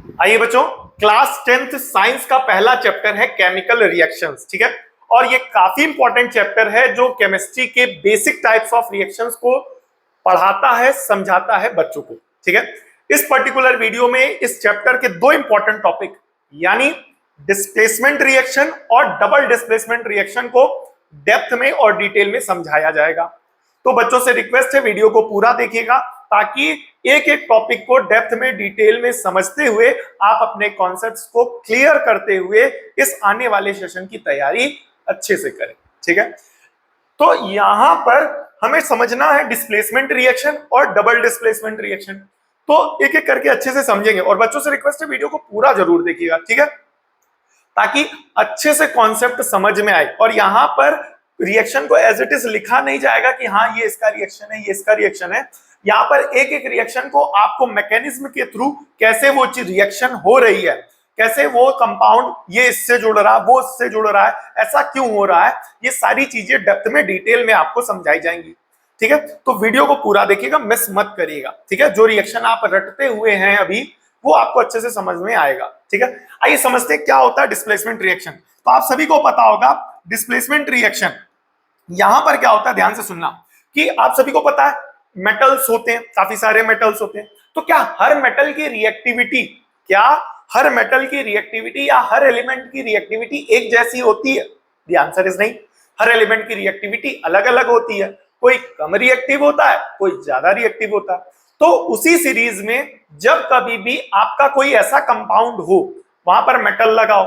आइए बच्चों, class 10th science का पहला चैप्टर है केमिकल रिएक्शंस। ठीक है, और ये काफी इंपॉर्टेंट चैप्टर है जो केमिस्ट्री के बेसिक टाइप्स ऑफ रिएक्शंस को पढ़ाता है, समझाता है बच्चों को। ठीक है, इस पर्टिकुलर वीडियो में इस चैप्टर के दो इंपॉर्टेंट टॉपिक यानी डिस्प्लेसमेंट रिएक्शन और डबल डिस्प्लेसमेंट रिएक्शन को डेप्थ में और डिटेल में समझाया जाएगा। तो बच्चों से रिक्वेस्ट है वीडियो को पूरा देखिएगा ताकि एक एक टॉपिक को डेप्थ में डिटेल में समझते हुए आप अपने कॉन्सेप्ट्स को क्लियर करते हुए इस आने वाले सेशन की तैयारी अच्छे से करें। ठीक है, तो यहां पर हमें समझना है डिस्प्लेसमेंट रिएक्शन और डबल डिस्प्लेसमेंट रिएक्शन। तो एक एक करके अच्छे से समझेंगे और बच्चों से रिक्वेस्ट है वीडियो को पूरा जरूर देखिएगा। ठीक है, ताकि अच्छे से कॉन्सेप्ट समझ में आए। और यहां पर रिएक्शन को एज इट इज लिखा नहीं जाएगा कि हाँ ये इसका रिएक्शन है, ये इसका रिएक्शन है। यहाँ पर एक एक रिएक्शन को आपको मैकेनिज्म के थ्रू कैसे वो चीज रिएक्शन हो रही है, कैसे वो कंपाउंड ये इससे जुड़ रहा है, वो इससे जुड़ रहा है, ऐसा क्यों हो रहा है, ये सारी चीजें डेप्थ में डिटेल में आपको समझाई जाएंगी। ठीक है, तो वीडियो को पूरा देखिएगा, मिस मत करिएगा। ठीक है, जो रिएक्शन आप रटते हुए हैं अभी वो आपको अच्छे से समझ में आएगा। ठीक है, आइए समझते हैं क्या होता है डिस्प्लेसमेंट रिएक्शन। तो आप सभी को पता होगा डिस्प्लेसमेंट रिएक्शन यहां पर क्या होता है, ध्यान से सुनना कि आप सभी को पता है मेटल्स होते हैं, काफी सारे मेटल्स होते हैं। तो क्या हर मेटल की रिएक्टिविटी या हर एलिमेंट की रिएक्टिविटी एक जैसी होती है? द आंसर इज नहीं। हर एलिमेंट की रिएक्टिविटी अलग अलग होती है, कोई कम रिएक्टिव होता है, कोई ज्यादा रिएक्टिव होता है। तो उसी सीरीज में जब कभी भी आपका कोई ऐसा कंपाउंड हो वहां पर मेटल लगाओ,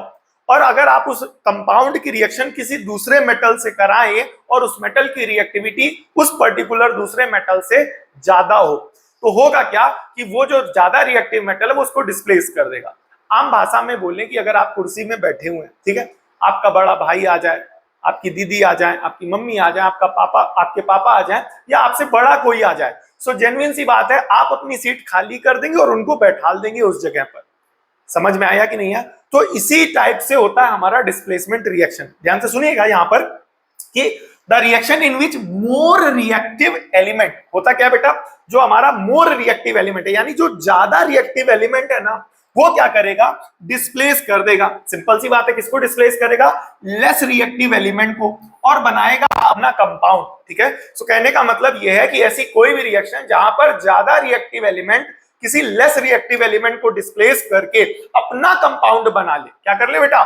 और अगर आप उस कंपाउंड की रिएक्शन किसी दूसरे मेटल से कराएं और उस मेटल की रिएक्टिविटी उस पर्टिकुलर दूसरे मेटल से ज्यादा हो, तो होगा क्या कि वो जो ज्यादा रिएक्टिव मेटल है वो उसको डिस्प्लेस कर देगा। आम भाषा में बोलें कि अगर आप कुर्सी में बैठे हुए हैं, ठीक है, आपका बड़ा भाई आ जाए, आपकी दीदी आ जाए, आपकी मम्मी आ जाए, आपके पापा आ जाए, या आपसे बड़ा कोई आ जाए, सो जेन्युइन सी बात है आप अपनी सीट खाली कर देंगे और उनको बैठाल देंगे उस जगह पर। समझ में आया कि नहीं है? तो इसी टाइप से होता है हमारा डिस्प्लेसमेंट रिएक्शन। ध्यान से सुनिएगा यहां पर कि the reaction in which more reactive element होता क्या बेटा, जो हमारा मोर रिएक्टिव एलिमेंट है यानी जो ज्यादा रिएक्टिव एलिमेंट है ना, वो क्या करेगा, डिस्प्लेस कर देगा। सिंपल सी बात है, किसको डिस्प्लेस करेगा, लेस रिएक्टिव एलिमेंट को, और बनाएगा अपना कंपाउंड। ठीक है, सो कहने का मतलब यह है कि ऐसी कोई भी रिएक्शन जहां पर ज्यादा रिएक्टिव एलिमेंट किसी लेस रिएक्टिव एलिमेंट को डिस्प्लेस करके अपना कंपाउंड बना ले, क्या कर ले बेटा,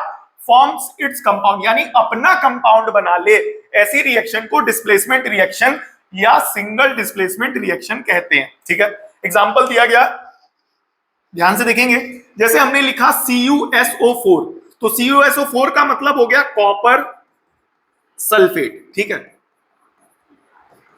फॉर्म्स इट्स कंपाउंड, यानी अपना कंपाउंड बना ले, ऐसी रिएक्शन को डिस्प्लेसमेंट रिएक्शन या सिंगल डिस्प्लेसमेंट रिएक्शन कहते हैं। ठीक है, एग्जांपल दिया गया, ध्यान से देखेंगे। जैसे हमने लिखा CuSO4, तो CuSO4 का मतलब हो गया कॉपर सल्फेट। ठीक है,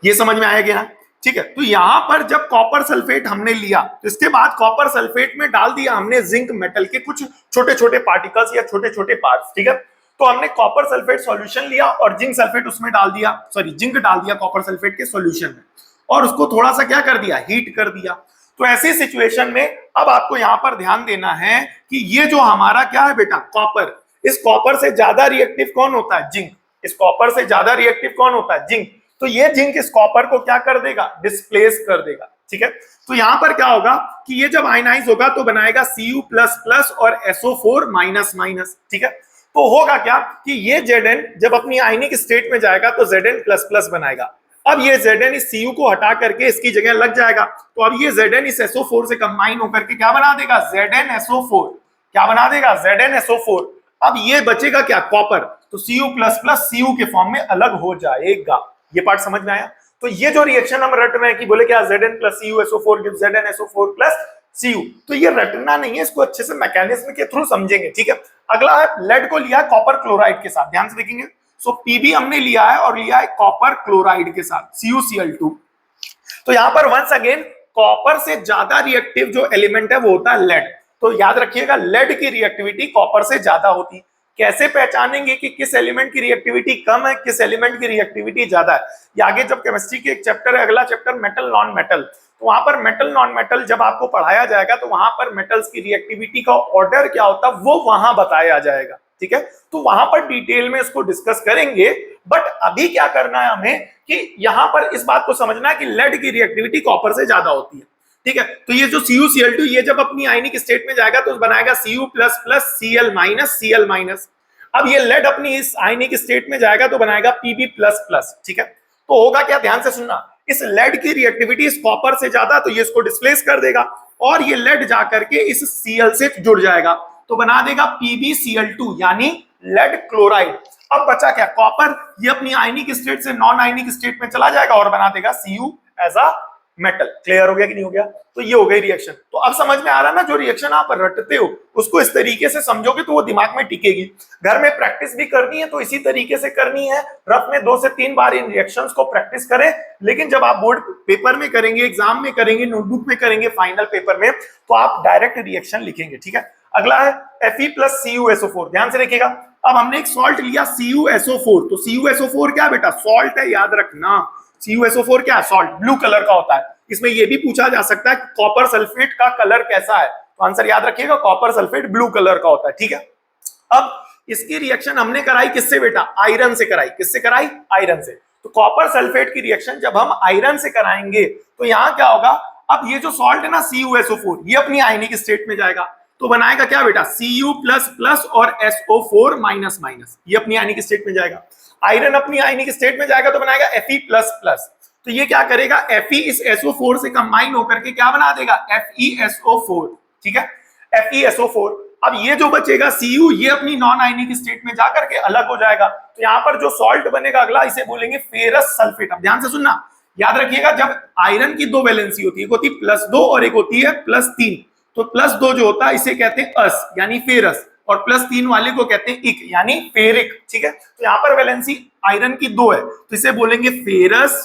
ये समझ में आया गया? ठीक है, तो यहां पर जब कॉपर सल्फेट हमने लिया तो इसके बाद कॉपर सल्फेट में डाल दिया हमने जिंक मेटल के कुछ छोटे छोटे पार्टिकल्स या छोटे छोटे पार्ट्स। ठीक है, तो हमने कॉपर सल्फेट सॉल्यूशन लिया और जिंक सल्फेट उसमें डाल दिया, जिंक डाल दिया कॉपर सल्फेट के सॉल्यूशन में, और उसको थोड़ा सा क्या कर दिया, हीट कर दिया। तो ऐसी सिचुएशन में अब आपको यहां पर ध्यान देना है कि ये जो हमारा क्या है बेटा, कॉपर, इस कॉपर से ज्यादा रिएक्टिव कौन होता है, जिंक। इस कॉपर से ज्यादा रिएक्टिव कौन होता है, जिंक। तो ये जिंक इस कॉपर को क्या कर देगा, डिस्प्लेस कर देगा। ठीक है, तो यहां पर क्या होगा कि ये जब आयनाइज होगा तो बनाएगा Cu++ और SO4-। ठीक है, तो होगा क्या कि ये Zn जब अपनी आयनिक स्टेट में जाएगा तो Zn++ बनाएगा। अब ये Zn इस Cu को हटा करके इसकी जगह लग जाएगा, तो अब ये Zn इस SO4 से कंबाइन होकर के क्या बना देगा, ZnSO4। क्या बना देगा, ZnSO4। अब ये बचेगा क्या, कॉपर, तो Cu++ Cu के फॉर्म में अलग हो जाएगा। ये पार्ट समझ में आया? तो ये जो रिएक्शन हम रट रहे हैं कि बोले क्या, Zn+CuSO4 gives ZnSO4+Cu, तो ये रटना नहीं है, इसको अच्छे से मैकेनिज्म के थ्रू समझेंगे। ठीक है, अगला है लेड को लिया कॉपर क्लोराइड के साथ, ध्यान से देखेंगे। सो Pb हमने लिया है और लिया है कॉपर क्लोराइड के साथ CuCl2। तो यहां पर वंस अगेन कॉपर से ज्यादा रिएक्टिव जो एलिमेंट है वो होता है लेड। तो याद रखिएगा लेड की रिएक्टिविटी कॉपर से ज्यादा होती। कैसे पहचानेंगे कि किस एलिमेंट की रिएक्टिविटी कम है, किस एलिमेंट की रिएक्टिविटी ज्यादा है? ये आगे जब केमिस्ट्री के एक चैप्टर है, अगला चैप्टर मेटल नॉन मेटल, तो वहां पर मेटल नॉन मेटल जब आपको पढ़ाया जाएगा तो वहां पर मेटल्स की रिएक्टिविटी का ऑर्डर क्या होता है वो वहां बताया जाएगा। ठीक है, तो वहां पर डिटेल में इसको डिस्कस करेंगे। बट अभी क्या करना है हमें कि यहां पर इस बात को समझना है कि लेड की रिएक्टिविटी कॉपर से ज्यादा होती है। ठीक है। तो ये जो CuCl2 ये जब अपनी आयनिक स्टेट में जाएगा तो बनाएगा Cu plus plus Cl minus. अब ये लेड अपनी इस आयनिक स्टेट में जाएगा तो बनाएगा Pb प्लस प्लस। ठीक है, तो होगा क्या, ध्यान से सुनना, इस लेड की रिएक्टिविटी इस कॉपर से ज्यादा तो ये इसको डिस्प्लेस कर देगा और ये लेड जाकर के इस Cl से जुड़ जाएगा तो बना देगा PbCl2 यानी लेड क्लोराइड। अब बचा क्या, कॉपर, ये अपनी आयनिक स्टेट से नॉन आयनिक स्टेट में चला जाएगा और बना देगा Cu as a metal. Clear हो गया कि नहीं हो गया? तो ये हो गई रिएक्शन। तो अब समझ में आ रहा ना, जो रिएक्शन आप रटते हो उसको इस तरीके से समझोगे तो वो दिमाग में टिकेगी। घर में प्रैक्टिस भी करनी है तो इसी तरीके से करनी है, रफ में 2 से 3 बार इन रिएक्शंस को प्रैक्टिस करें। लेकिन जब आप बोर्ड पेपर में करेंगे, एग्जाम में करेंगे, नोटबुक में करेंगे, फाइनल पेपर में, तो आप डायरेक्ट रिएक्शन लिखेंगे। ठीक है, अगला है Fe प्लस CuSO4। ध्यान से देखिएगा, अब हमने एक सॉल्ट लिया CuSO4, तो CuSO4 क्या बेटा, सॉल्ट है, याद रखना। CuSO4 क्या है, सॉल्ट, ब्लू कलर का होता है। इसमें यह भी पूछा जा सकता है कि कॉपर सल्फेट का कलर कैसा है, तो आंसर याद रखिएगा, कॉपर सल्फेट ब्लू कलर का होता है। ठीक है, अब इसकी रिएक्शन हमने कराई किससे बेटा, आयरन से कराई। किससे कराई, आयरन से। तो कॉपर सल्फेट की रिएक्शन जब हम आयरन से कराएंगे तो यहां क्या होगा, अब ये जो सॉल्ट है ना CuSO4, ये अपनी आयनिक स्टेट में जाएगा तो बनाएगा क्या बेटा, Cu प्लस प्लस और SO4 माइनस माइनस, ये अपनी आयनिक स्टेट में जाएगा। आयरन अपनी आयनिक स्टेट में जाएगा तो बनाएगा Fe प्लस प्लस, तो ये क्या करेगा, Fe इस SO4 से कंबाइन होकर के क्या बना देगा, FeSO4। ठीक है, FeSO4। अब ये जो बचेगा Cu, ये अपनी नॉन आयनिक स्टेट में जाकर के अलग हो जाएगा, तो यहाँ पर जो सॉल्ट बनेगा अगला, इसे बोलेंगे फेरस सल्फेट। अब ध्यान से सुनना, याद रखिएगा, जब आयरन की 2 वैलेंसी होती है, एक होती है +2 और एक होती है +3, तो +2 जो होता है इसे कहते हैं अस यानी फेरस, और +3 वाले को कहते हैं इक यानी फेरिक। ठीक है, तो यहाँ पर वैलेंसी आयरन की 2 है तो इसे बोलेंगे फेरस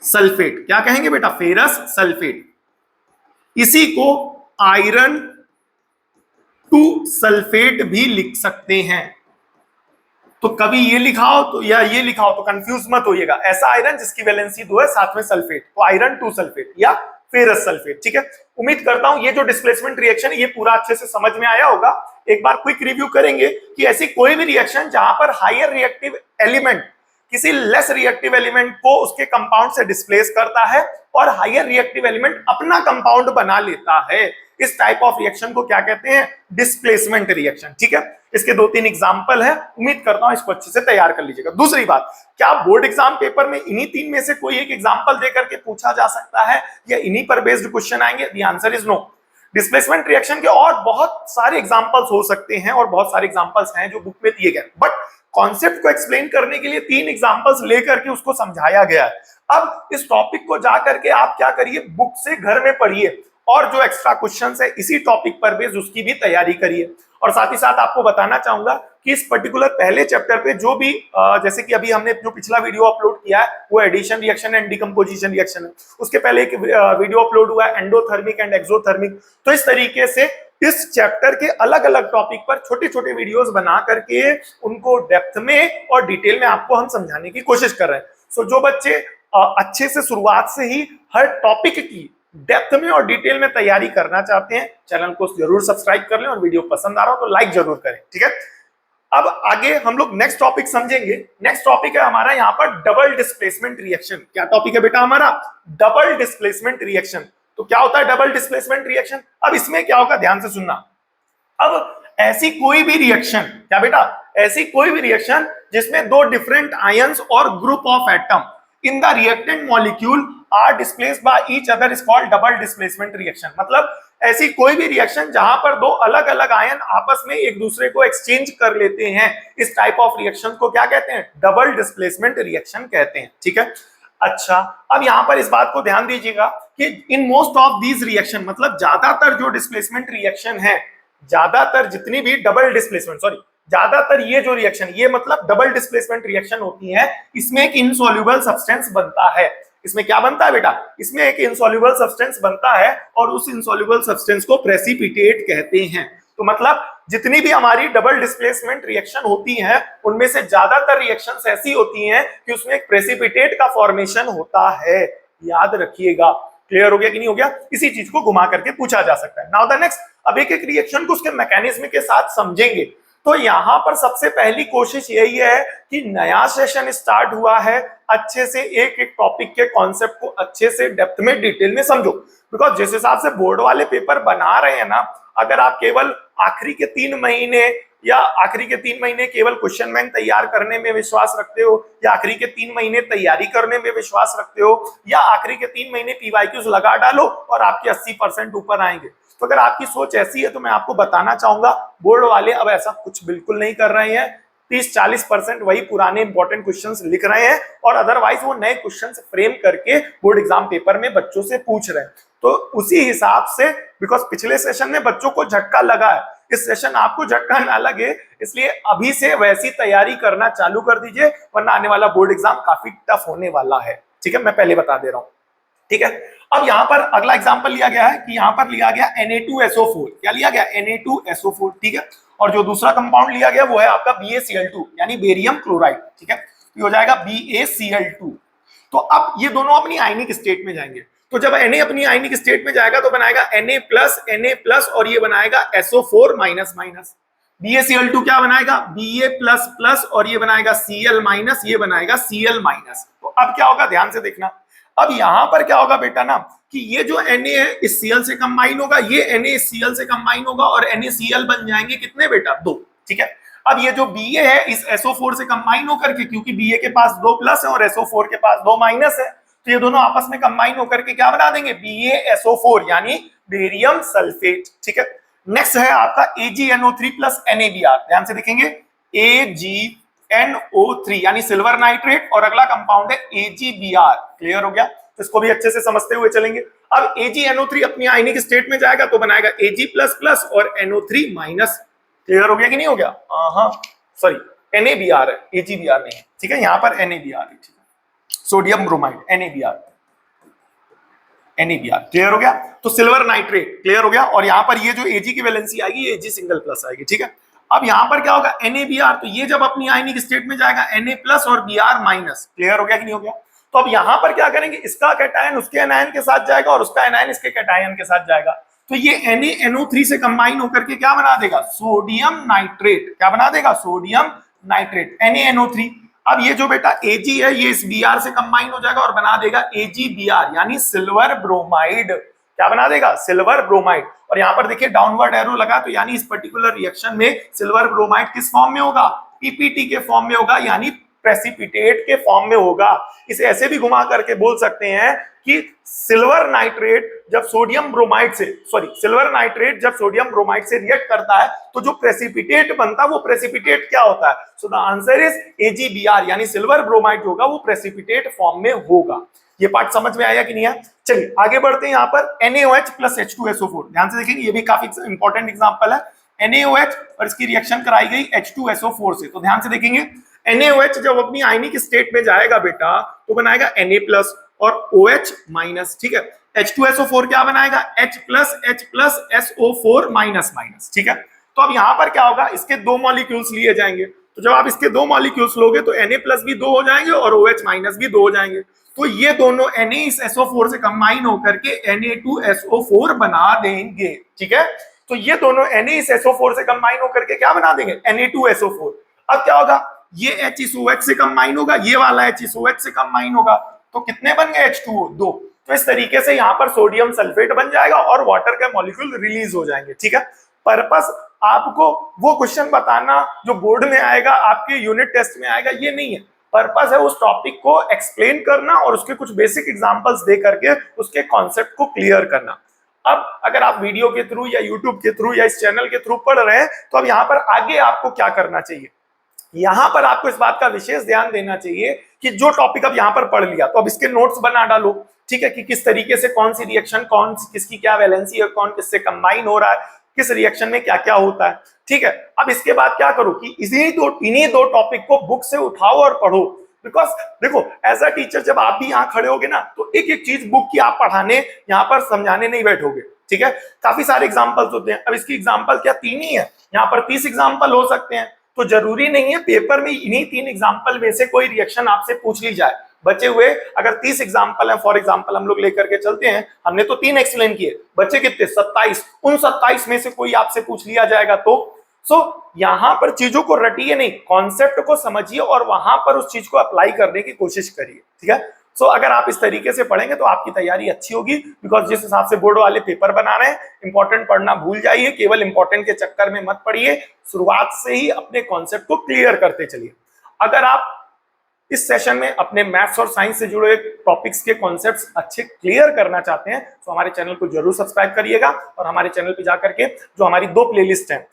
सल्फेट। क्या कहेंगे बेटा, फेरस सल्फेट। इसी को आयरन 2 सल्फेट भी लिख सकते हैं। तो कभी ये लिखाओ तो या ये लिखाओ तो कंफ्यूज मत होइएगा, ऐसा आयरन जिसकी वैलेंसी 2 है साथ में सल्फेट, तो आयरन 2 सल्फेट या फेरस सल्फेट। ठीक है, उम्मीद करता हूं ये जो डिस्प्लेसमेंट रिएक्शन है ये पूरा अच्छे से समझ में आया होगा। एक बार क्विक रिव्यू करेंगे कि ऐसी कोई भी रिएक्शन जहां पर हायर रिएक्टिव एलिमेंट किसी लेस रिएक्टिव एलिमेंट को उसके कंपाउंड से डिस्प्लेस करता है और हायर रिएक्टिव एलिमेंट अपना कंपाउंड बना लेता है, इस टाइप ऑफ रिएक्शन को क्या कहते हैं, डिस्प्लेसमेंट रिएक्शन। ठीक है, इसके 2-3 एग्जांपल है, उम्मीद करता हूं इसको अच्छे से तैयार कर लीजिएगा। दूसरी बात, क्या बोर्ड एग्जाम पेपर में इन्हीं 3 में से कोई एक एग्जांपल देकर के पूछा जा सकता है या इन्हीं पर बेस्ड क्वेश्चन आएंगे? The answer is no. Displacement reaction के और बहुत सारे एग्जांपल्स हो सकते हैं और बहुत सारे एग्जांपल्स हैं जो बुक में दिए गए, बट कॉन्सेप्ट को एक्सप्लेन करने के लिए 3 एग्जांपल्स लेकर के उसको समझाया गया है। अब इस टॉपिक को जाकर के आप क्या करिए, बुक से घर में पढ़िए और जो एक्स्ट्रा क्वेश्चंस है इसी टॉपिक पर बेस्ड उसकी भी तैयारी करिए। और साथ ही साथ आपको बताना चाहूंगा कि इस पर्टिकुलर पहले चैप्टर पे जो भी जैसे कि अभी हमने जो पिछला वीडियो अपलोड किया है वो addition reaction and decomposition reaction है, उसके पहले एक वीडियो अपलोड हुआ है एंडोथर्मिक एंड एक्सोथर्मिक। तो इस तरीके से इस चैप्टर के अलग अलग टॉपिक पर छोटे छोटे वीडियोस बना करके उनको डेप्थ में और डिटेल में आपको हम समझाने की कोशिश कर रहे हैं। सो जो बच्चे अच्छे से शुरुआत से ही हर टॉपिक की डेप्थ में और डिटेल में तैयारी करना चाहते हैं, चैनल को जरूर सब्सक्राइब कर लें और वीडियो पसंद आ रहा हो तो लाइक जरूर करें। ठीक है, अब आगे हम लोग नेक्स्ट टॉपिक समझेंगे। नेक्स्ट टॉपिक है हमारा यहाँ पर डबल डिस्प्लेसमेंट रिएक्शन। क्या टॉपिक है बेटा हमारा, डबल डिस्प्लेसमेंट रिएक्शन। तो क्या होता है डबल डिस्प्लेसमेंट रिएक्शन, अब इसमें क्या होगा, ध्यान से सुनना। अब ऐसी कोई भी रिएक्शन, क्या बेटा, ऐसी कोई भी रिएक्शन जिसमें 2 डिफरेंट आयंस और group of atom in the reactant molecule are displaced by each other is called double displacement reaction. मतलब ऐसी कोई भी रिएक्शन जहां पर 2 अलग अलग आयन आपस में एक दूसरे को एक्सचेंज कर लेते हैं, इस टाइप ऑफ रिएक्शन को क्या कहते हैं, डबल डिस्प्लेसमेंट रिएक्शन कहते हैं। ठीक है, अच्छा, अब यहां पर इस बात को ध्यान दीजिएगा कि in most of these reaction, मतलब ज्यादातर जो डिस्प्लेसमेंट रिएक्शन है, ज्यादातर जितनी भी डबल डिस्प्लेसमेंट, सॉरी ज्यादातर ये जो रिएक्शन, ये मतलब डबल डिस्प्लेसमेंट रिएक्शन होती है, इसमें एक इनसॉल्युबल सब्सटेंस बनता है। इसमें क्या बनता है बेटा, इसमें एक इनसॉल्युबल सब्सटेंस बनता है और उस इनसॉल्युबल सब्सटेंस को प्रेसिपिटेट कहते हैं। तो मतलब जितनी भी हमारी डबल डिस्प्लेसमेंट रिएक्शन होती हैं उनमें से ज्यादातर रिएक्शंस ऐसी होती हैं कि उसमें एक प्रेसिपिटेट का फॉर्मेशन होता है, याद रखिएगा। क्लियर हो गया कि नहीं हो गया, इसी चीज को घुमा करके पूछा जा सकता है। नाउ द नेक्स्ट, अब एक एक रिएक्शन को उसके मैकेनिज्म के साथ समझेंगे। तो यहां पर सबसे पहली कोशिश यही है कि नया सेशन स्टार्ट हुआ है, अच्छे से एक एक टॉपिक के कॉन्सेप्ट को अच्छे से डेप्थ में डिटेल में समझो। बिकॉज जिस हिसाब से बोर्ड वाले पेपर बना रहे हैं ना, अगर आप केवल आखिरी के 3 महीने या आखिरी के 3 महीने केवल क्वेश्चन बैंक तैयार करने में विश्वास रखते हो, या आखिरी के 3 महीने तैयारी करने में विश्वास रखते हो, या आखिरी के 3 महीने पीवाईक्यूज लगा डालो और आपके 80% ऊपर आएंगे, तो अगर आपकी सोच ऐसी है तो मैं आपको बताना चाहूंगा बोर्ड वाले अब ऐसा कुछ बिल्कुल नहीं कर रहे हैं। 30-40% वही पुराने इंपॉर्टेंट क्वेश्चंस लिख रहे हैं और अदरवाइज वो नए क्वेश्चंस फ्रेम करके बोर्ड एग्जाम पेपर में बच्चों से पूछ रहे हैं। तो उसी हिसाब से, बिकॉज पिछले सेशन में बच्चों को झटका लगा है, इस सेशन आपको झटका ना लगे, इसलिए अभी से वैसी तैयारी करना चालू कर दीजिए, वरना आने वाला बोर्ड एग्जाम काफी टफ होने वाला है। ठीक है, मैं पहले बता दे रहा हूं। ठीक है, अब यहां पर अगला एग्जांपल लिया गया है कि यहां पर लिया गया Na2SO4। क्या लिया गया? Na2SO4। ठीक है, और जो दूसरा कंपाउंड लिया गया वो है आपका BaCl2 यानी बेरियम क्लोराइड। ठीक है, ये हो जाएगा BaCl2। तो अब ये दोनों अपनी आयनिक स्टेट में जाएंगे, तो जब Na अपनी आयनिक स्टेट में जाएगा तो बनाएगा Na+, और ये बनाएगा SO4-। BaCl2 क्या बनाएगा? Ba++, और ये बनाएगा Cl-, ये बनाएगा Cl-। तो अब क्या होगा, ध्यान से देखना। अब यहां पर क्या होगा बेटा ना, कि ये जो Na है इस Cl से कंबाइन होगा, ये Na इस Cl से कंबाइन होगा और NaCl बन जाएंगे कितने बेटा? 2। ठीक है, अब ये जो Ba है इस SO4 से कंबाइन होकर के, क्योंकि Ba के पास 2 प्लस है और SO4 के पास 2 माइनस है, तो ये दोनों आपस में कंबाइन होकर के क्या बना देंगे? BaSO4 यानी बेरियम सल्फेट। ठीक है, नेक्स्ट है आपका AgNO3 प्लस NaBr। ध्यान से देखेंगे, AgNO3 यानी सिल्वर नाइट्रेट, और अगला कंपाउंड है AgBr। क्लियर हो गया? तो इसको भी अच्छे से समझते हुए चलेंगे। अब AgNO3 अपनी आयनिक स्टेट में जाएगा तो बनाएगा Ag++ और NO3-। क्लियर हो गया कि नहीं हो गया? हाँ सॉरी, NaBr है, AgBr नहीं है। ठीक है, यहां पर NaBr है। ठीक है, सोडियम ब्रोमाइड NaBr। क्लियर हो गया? तो सिल्वर नाइट्रेट क्लियर हो गया, और यहां पर ये जो Ag की वैलेंसी आएगी ये Ag+ आएगी। ठीक है, अब यहां पर क्या होगा? NaBr, तो ये जब अपनी आयनिक स्टेट में जाएगा Na+ और Br-। क्लियर हो गया कि नहीं हो गया? तो अब यहां पर क्या करेंगे, इसका कैटायन उसके एनायन के साथ जाएगा और उसका एनायन इसके कैटायन के साथ जाएगा, तो ये NaNO3 से कंबाइन होकर के क्या बना देगा? Sodium nitrate. क्या बना देगा? Sodium nitrate, NaNO3। अब ये जो बेटा Ag है ये इस Br से कंबाइन हो जाएगा और बना देगा AgBr यानी सिल्वर ब्रोमाइड। क्या बना देगा? Silver bromide. और यहां पर देखिए डाउनवर्ड एरो लगा, तो यानी इस पर्टिकुलर रिएक्शन में सिल्वर ब्रोमाइड किस फॉर्म में होगा? PPT के फॉर्म में होगा, यानी प्रेसिपिटेट के फॉर्म में होगा। इसे ऐसे भी घुमा करके बोल सकते हैं कि सिल्वर नाइट्रेट जब सोडियम ब्रोमाइड से रिएक्ट करता है तो जो प्रेसिपिटेट बनता है वो प्रेसिपिटेट क्या होता है? So the answer is AgBr यानी सिल्वर ब्रोमाइड होगा वो प्रेसिपिटेट फॉर्म में होगा। ये पार्ट समझ में आया कि नहीं आया? चलिए आगे बढ़ते हैं। यहाँ पर NaOH प्लस H2SO4, ध्यान से देखेंगे, ये भी काफी इंपॉर्टेंट एग्जांपल है। NaOH और इसकी रिएक्शन कराई गई H2SO4 से, तो ध्यान से देखेंगे NaOH जब अपनी आयनिक स्टेट में जाएगा बेटा तो बनाएगा Na+ और OH-। ठीक है, H2SO4 क्या बनाएगा? H+H+SO4-। ठीक है, तो अब यहां पर क्या होगा? इसके 2 मॉलिक्यूल्स लिए जाएंगे, तो जब आप इसके 2 मॉलिक्यूल्स लोगे तो Na+ भी 2 हो जाएंगे और OH- भी 2 हो जाएंगे, तो ये दोनों Na इस SO4 से कंबाइन होकर के Na2SO4 बना देंगे। ठीक है, तो ये दोनों Na इस SO4 से कंबाइन होकर के क्या बना देंगे? Na2SO4। अब क्या होगा? ये H इस OH से कंबाइन होगा, ये वाला H इस OH से कंबाइन होगा, तो कितने बन गए? H2O 2। तो इस तरीके से यहाँ पर सोडियम सल्फेट बन जाएगा और वाटर के मॉलिक्यूल रिलीज हो जाएंगे। ठीक है, पर्पस आपको वो क्वेश्चन बताना जो बोर्ड में आएगा, आपके यूनिट टेस्ट में आएगा, ये नहीं है। पर्पस है उस टॉपिक को एक्सप्लेन करना और उसके कुछ बेसिक एग्जांपल्स दे करके उसके कॉन्सेप्ट को क्लियर करना। अब अगर आप वीडियो के थ्रू या यूट्यूब के थ्रू या इस चैनल के थ्रू पढ़ रहे हैं तो अब यहाँ पर आगे आपको क्या करना चाहिए? यहां पर आपको इस बात का विशेष ध्यान देना चाहिए कि जो टॉपिक अब यहां पर पढ़ लिया तो अब इसके नोट्स बना डालो। ठीक है, कि किस तरीके से कौन सी रिएक्शन, कौन किसकी क्या वैलेंसी है, कौन किससे कंबाइन हो रहा है, किस रिएक्शन में क्या क्या होता है। ठीक है, अब इसके बाद क्या करो कि इन्हीं दो टॉपिक को बुक से उठाओ और पढ़ो। बिकॉज देखो एज अ टीचर जब आप भी यहाँ खड़े होगे ना तो एक एक चीज बुक की आप पढ़ाने यहाँ पर समझाने नहीं बैठोगे। ठीक है, काफी सारे एग्जाम्पल्स होते हैं। अब इसकी एग्जाम्पल क्या 3 ही है, यहाँ पर 30 एग्जाम्पल हो सकते हैं, तो जरूरी नहीं है पेपर में इन्हीं 3 एग्जाम्पल में से कोई रिएक्शन आपसे पूछ ली जाए। बचे हुए अगर 30 एग्जाम्पल है, फॉर एग्जाम्पल हम लोग लेकर के चलते हैं, हमने तो 3 एक्सप्लेन किए, बचे कितने? 27। उन 27 में से कोई आपसे पूछ लिया जाएगा तो सो यहां पर चीजों को रटिए नहीं, कॉन्सेप्ट को समझिए और वहां पर उस चीज को अप्लाई करने की कोशिश करिए, ठीक है। सो अगर आप इस तरीके से पढ़ेंगे तो आपकी तैयारी अच्छी होगी, बिकॉज जिस हिसाब से बोर्ड वाले पेपर बना रहे हैं, इंपॉर्टेंट पढ़ना भूल जाइए, केवल इंपॉर्टेंट के चक्कर में मत पढ़िए, शुरुआत से ही अपने कॉन्सेप्ट को क्लियर करते चलिए। अगर आप इस सेशन में अपने मैथ्स और साइंस से जुड़े टॉपिक्स के कॉन्सेप्ट्स अच्छे क्लियर करना चाहते हैं तो हमारे चैनल को जरूर सब्सक्राइब करिएगा, और हमारे चैनल पे जाकर के जो हमारी 2 प्लेलिस्ट हैं,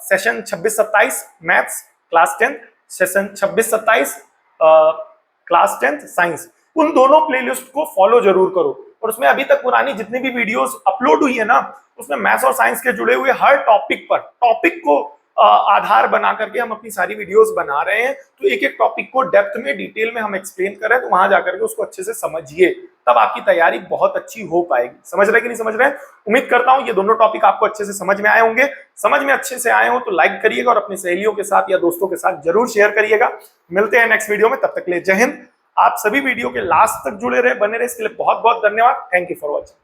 session 26-27 maths class 10, session 26-27 class 10 science, उन दोनों प्लेलिस्ट को फॉलो जरूर करो। और उसमें अभी तक पुरानी जितनी भी वीडियोस अपलोड हुई है ना, उसमें मैथ्स और साइंस के जुड़े हुए हर टॉपिक को आधार बना करके हम अपनी सारी वीडियोस बना रहे हैं। तो एक एक टॉपिक को डेप्थ में, डिटेल में हम एक्सप्लेन कर रहे हैं, तो वहां जाकर के उसको अच्छे से समझिए, तब आपकी तैयारी बहुत अच्छी हो पाएगी। समझ रहे कि नहीं समझ रहे? उम्मीद करता हूं ये दोनों टॉपिक आपको अच्छे से समझ में आए होंगे। समझ में अच्छे से आए हो तो लाइक करिएगा और अपनी सहेलियों के साथ या दोस्तों के साथ जरूर शेयर करिएगा। मिलते हैं नेक्स्ट वीडियो में, तब तक के लिए जय हिंद। आप सभी वीडियो के लास्ट तक जुड़े रहे, बने रहे, इसके लिए बहुत बहुत धन्यवाद। Thank you for watching.